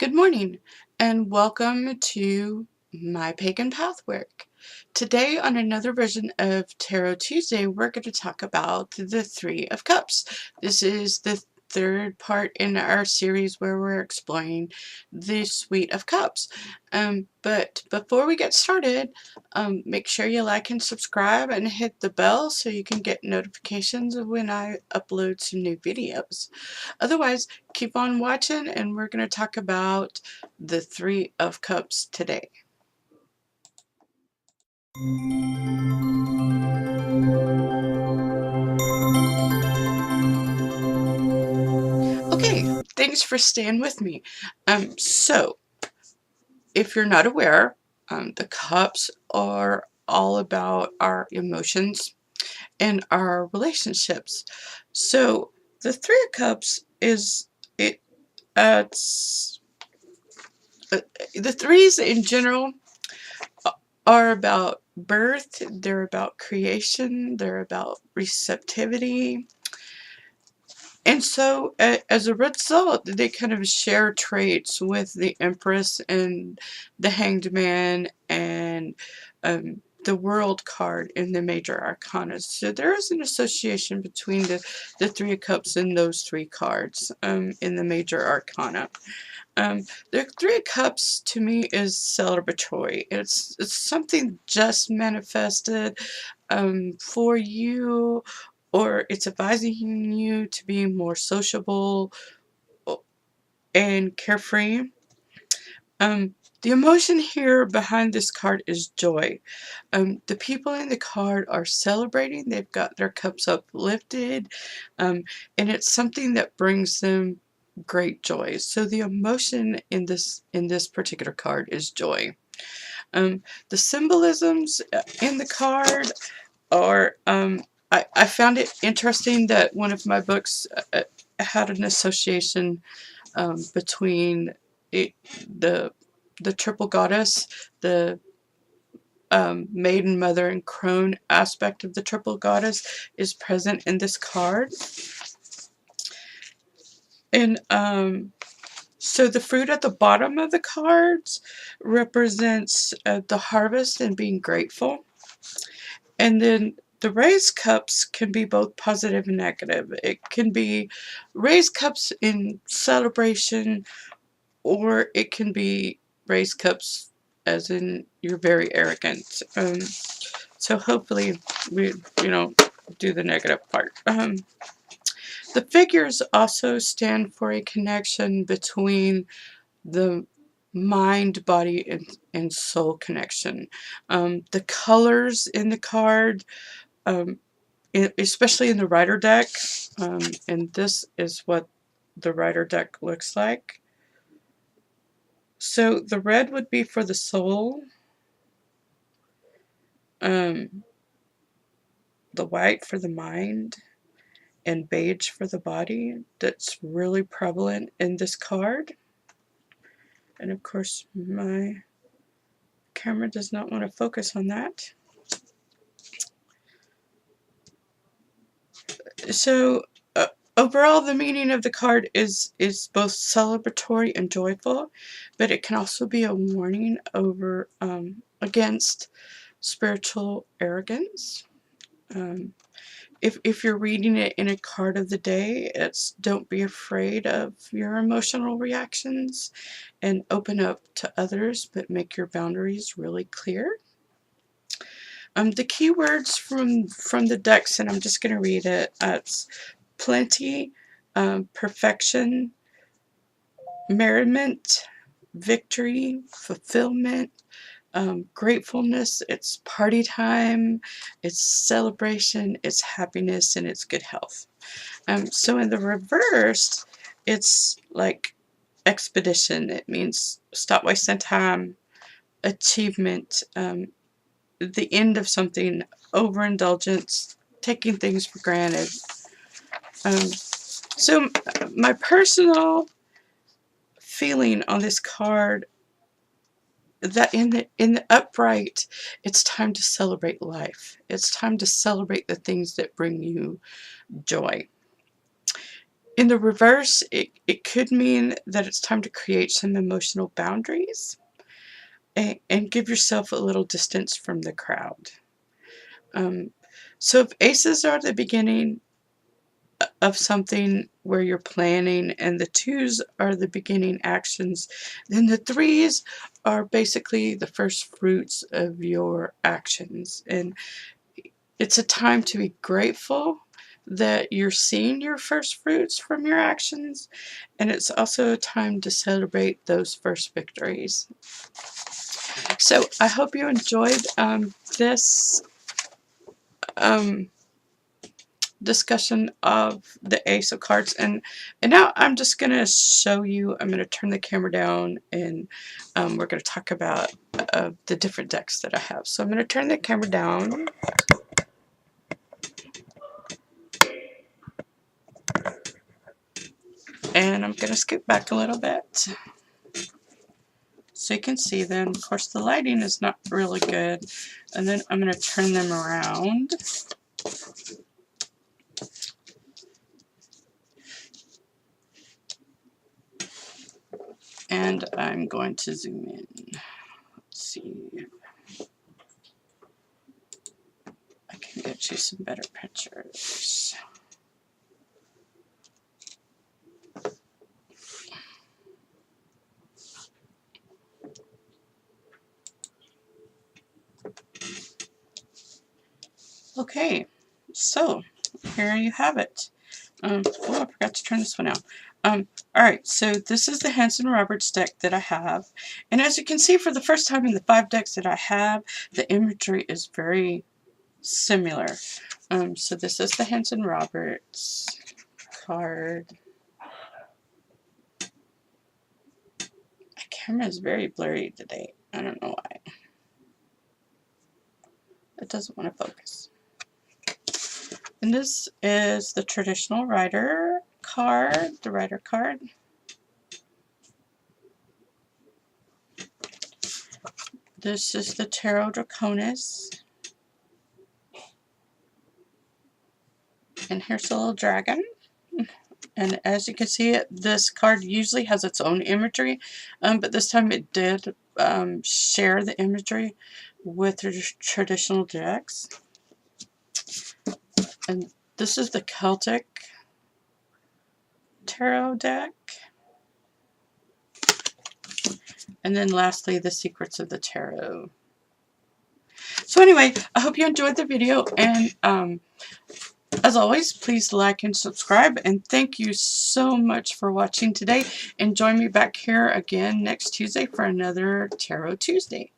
Good morning and welcome to my Pagan Pathwork. Today on another version of Tarot Tuesday, we're going to talk about the Three of Cups. This is the third part in our series where we're exploring the Suite of Cups. But before we get started, make sure you like and subscribe and hit the bell so you can get notifications of when I upload some new videos. Otherwise, keep on watching and we're going to talk about the Three of Cups today. Okay, thanks for staying with me. So, if you're not aware, the cups are all about our emotions and our relationships. So, the Three of Cups is it. It's, the threes in general are about birth, they're about creation, they're about receptivity. And so, as a result, they kind of share traits with the Empress and the Hanged Man and the World card in the major arcana. So there is an association between the Three of Cups and those three cards in the major arcana. The Three of Cups to me is celebratory. It's something just manifested for you, or it's advising you to be more sociable and carefree. The emotion here behind this card is joy. The people in the card are celebrating. They've got their cups uplifted, and it's something that brings them great joy. So the emotion in this particular card is joy. The symbolisms in the card are I found it interesting that one of my books had an association between the triple goddess, the maiden, mother, and crone aspect of the triple goddess is present in this card. And so the fruit at the bottom of the cards represents the harvest and being grateful. And then the raised cups can be both positive and negative. It can be raised cups in celebration, or it can be raised cups as in you're very arrogant. So hopefully we, do the negative part. The figures also stand for a connection between the mind, body, and soul connection. The colors in the card, especially in the Rider deck, and this is what the Rider deck looks like. So the red would be for the soul, the white for the mind, and beige for the body. That's really prevalent in this card. And of course, my camera does not want to focus on that. So overall, the meaning of the card is both celebratory and joyful, but it can also be a warning over against spiritual arrogance. If you're reading it in a card of the day, it's don't be afraid of your emotional reactions and open up to others, but make your boundaries really clear. The keywords from the decks, and I'm just going to read it. It's plenty, perfection, merriment, victory, fulfillment, gratefulness. It's party time, it's celebration, it's happiness, and it's good health. So in the reverse, it's like expedition. It means stop wasting time, achievement, the end of something, overindulgence, taking things for granted. So my personal feeling on this card, that in the upright, it's time to celebrate life. It's time to celebrate the things that bring you joy. In the reverse, it could mean that it's time to create some emotional boundaries and give yourself a little distance from the crowd. So if aces are the beginning of something where you're planning and the twos are the beginning actions, then the threes are basically the first fruits of your actions. And it's a time to be grateful that you're seeing your first fruits from your actions, and it's also a time to celebrate those first victories. So I hope you enjoyed this discussion of the Ace of Cards, and now I'm just going to show you. I'm going to turn the camera down, and we're going to talk about the different decks that I have. So I'm going to turn the camera down. And I'm going to scoot back a little bit so you can see them. Of course, the lighting is not really good. And then I'm going to turn them around. And I'm going to zoom in. Let's see if I can get you some better pictures. Okay, so here you have it. Oh, I forgot to turn this one out. Alright, so this is the Hanson Roberts deck that I have. And as you can see, for the first time in the 5 decks that I have, the imagery is very similar. So this is the Hanson Roberts card. My camera is very blurry today. I don't know why. It doesn't want to focus. And this is the traditional Rider card, the Rider card. This is the Tarot Draconis. And here's a little dragon. And as you can see, this card usually has its own imagery, but this time it did share the imagery with the traditional decks. And this is the Celtic Tarot deck. And then lastly, the Secrets of the Tarot. So anyway, I hope you enjoyed the video, and as always, please like and subscribe, and thank you so much for watching today, and join me back here again next Tuesday for another Tarot Tuesday.